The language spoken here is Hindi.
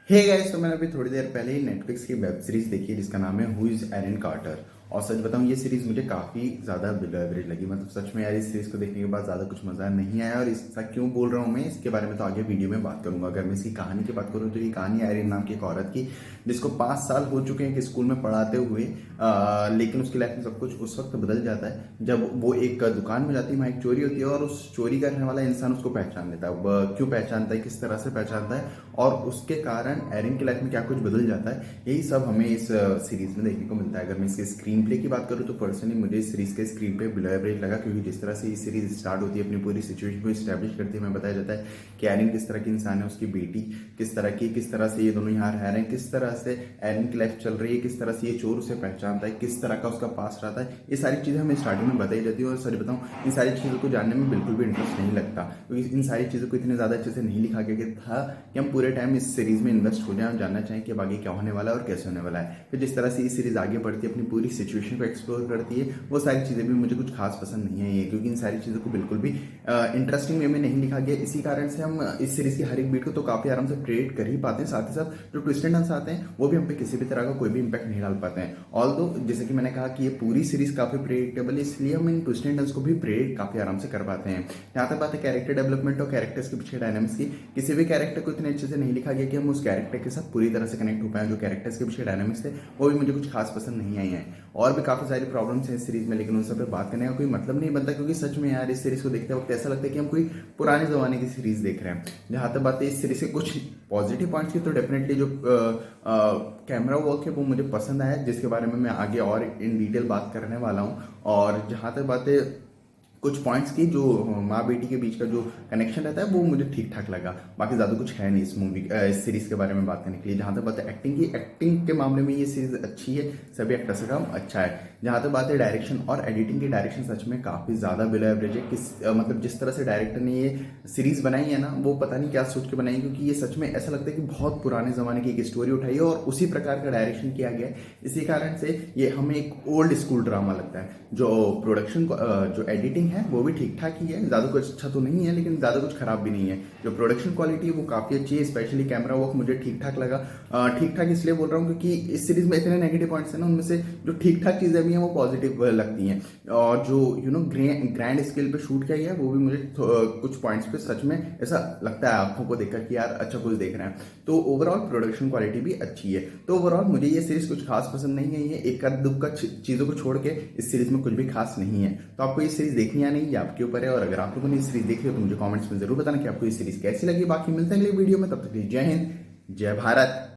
हे गाइस, तो मैंने अभी थोड़ी देर पहले ही नेटफ्लिक्स की वेब सीरीज देखी है जिसका नाम है हु इज एरन कार्टर। और सच बताऊं, ये सीरीज मुझे काफी ज्यादा बिलो एवरेज लगी। मतलब सच में यार, इस सीरीज को देखने के बाद ज्यादा कुछ मजा नहीं आया। और इसका क्यों बोल रहा हूँ मैं, इसके बारे में तो आगे वीडियो में बात करूंगा। अगर मैं इसकी कहानी की बात करूँ तो ये कहानी है एरिन नाम की एक औरत की, जिसको 5 साल हो चुके हैं कि स्कूल में पढ़ाते हुए। लेकिन उसकी लाइफ में सब कुछ उस वक्त बदल जाता है जब वो एक दुकान में जाती है, वहाँ एक चोरी होती है और उस चोरी करने वाला इंसान उसको पहचान लेता है। वो क्यों पहचानता है, किस तरह से पहचानता है और उसके कारण एरिन की लाइफ में क्या कुछ बदल जाता है, यही सब हमें इस सीरीज में देखने को मिलता है। अगर मैं इसके स्क्रीन प्ले की बात करूँ तो पर्सनली मुझे इस सीरीज के स्क्रीन पे बिलो एवरेज लगा, क्योंकि जिस तरह से ये सीरीज स्टार्ट होती है, अपनी पूरी सिचुएशन को स्टैब्लिश करती है। हमें बताया जाता है कि एरिन किस तरह की इंसान है, उसकी बेटी किस तरह की, किस तरह से ये दोनों यहाँ रह रहे हैं, किस तरह से एरिन की लाइफ चल रही है, किस तरह से ये चोर उसे पहचानता है, किस तरह का उसका पास रहता है। ये सारी चीजें हमें स्टार्टिंग में बताई जाती है। और सच बताऊं, इन सारी चीजों को जानने में बिल्कुल भी इंटरेस्ट नहीं लगता, क्योंकि इन सारी चीजों को इतने ज्यादा अच्छे से नहीं लिखा गया था कि हम पूरे टाइम इस सीरीज में इन्वेस्ट हो जाए और जानना चाहें कि अब आगे क्या होने वाला है और कैसे होने वाला है। फिर जिस तरह से ये सीरीज आगे बढ़ती है, अपनी पूरी सिचुएशन को एक्सप्लोर करती है, वो सारी चीजें भी मुझे कुछ खास पसंद नहीं आई है, क्योंकि इन सारी चीजों को बिल्कुल भी इंटरेस्टिंग वे में नहीं लिखा गया। इसी कारण से हम इस सीरीज की हर एक बीट को तो काफी आराम से क्रिएट कर ही पाते हैं, साथ ही साथ जो ट्विस्ट एंड टर्न्स आते हैं वो भी हम पे किसी भी तरह का कोई भी इंपैक्ट नहीं डाल पाते हैं। ऑल्दो जैसे कि मैंने कहा कि ये पूरी सीरीज काफी प्रेडिक्टेबल है, इसलिए हम इन ट्विस्ट एंड टर्न्स को भी प्रेडिक्ट काफी आराम से कर पाते हैं। यहाँ तक बात है कैरेक्टर डेवलपमेंट और कैरेक्टर्स के पीछे डायनामिक्स की, किसी भी कैरेक्टर को इतने अच्छे से नहीं लिखा गया कि हम उस कैरेक्टर के साथ पूरी तरह से कनेक्ट हो पाए। जो कैरेक्टर्स के पीछे डायनामिक्स थे वो भी मुझे कुछ खास पसंद नहीं आई हैं। और भी काफी सारी प्रॉब्लम्स हैं इस सीरीज में, लेकिन उन सब पे बात करने का कोई मतलब नहीं बनता, क्योंकि सच में यार इस सीरीज को देखते वक्त ऐसा लगता है कि हम कोई पुराने जमाने की सीरीज देख रहे हैं। जहां तक बात है इस सीरीज के कुछ पॉजिटिव पॉइंट्स की, तो डेफिनेटली जो कैमरा वर्क है वो मुझे पसंद आया, जिसके बारे में मैं आगे और इन डिटेल बात करने वाला हूँ। और जहां तक बात है कुछ पॉइंट्स की, जो माँ बेटी के बीच का जो कनेक्शन रहता है वो मुझे ठीक ठाक लगा। बाकी ज़्यादा कुछ है नहीं इस मूवी इस सीरीज के बारे में बात करने के लिए। जहाँ तक बात है एक्टिंग की, एक्टिंग के मामले में ये सीरीज अच्छी है, सभी एक्टर्स का काम अच्छा है। जहाँ तक बात है डायरेक्शन और एडिटिंग की, डायरेक्शन सच में काफ़ी ज़्यादा बिलो एवरेज है। मतलब जिस तरह से डायरेक्टर ने ये सीरीज बनाई है ना, वो पता नहीं क्या सोच के बनाई, क्योंकि ये सच में ऐसा लगता है कि बहुत पुराने ज़माने की एक स्टोरी उठाई है और उसी प्रकार का डायरेक्शन किया गया है। इसी कारण से ये हमें एक ओल्ड स्कूल ड्रामा लगता है। जो प्रोडक्शन जो एडिटिंग है वो भी ठीक ठाक ही है, ज़्यादा कुछ अच्छा तो नहीं है लेकिन ज़्यादा कुछ खराब भी नहीं है। जो प्रोडक्शन क्वालिटी है वो काफ़ी अच्छी है, स्पेशली कैमरा वर्क मुझे ठीक ठाक लगा। ठीक ठाक इसलिए बोल रहा हूँ क्योंकि इस सीरीज में इतने नेगेटिव पॉइंट्स हैं ना, उनमें से जो ठीक ठाक चीज़ें भी हैं वो पॉजिटिव लगती हैं। और जो ग्रैंड स्केल पे शूट किया गया है वो भी मुझे कुछ पॉइंट्स पे सच में ऐसा लगता है आंखों को देखकर कि यार अच्छा कुछ देख रहे हैं। तो ओवरऑल प्रोडक्शन क्वालिटी भी अच्छी है। तो ओवरऑल मुझे ये सीरीज कुछ खास पसंद नहीं आई है। एक आध दुख का चीज़ों को छोड़ के इस सीरीज में कुछ भी खास नहीं है। तो आपको ये सीरीज देखनी या नहीं, ये आपके ऊपर है। और अगर आप लोगों ने ये सीरीज देखी हो तो मुझे कमेंट्स में जरूर बताना कि आपको ये सीरीज कैसी लगी। बाकी मिलते हैं अगले वीडियो में, तब तक के लिए जय हिंद, जय भारत।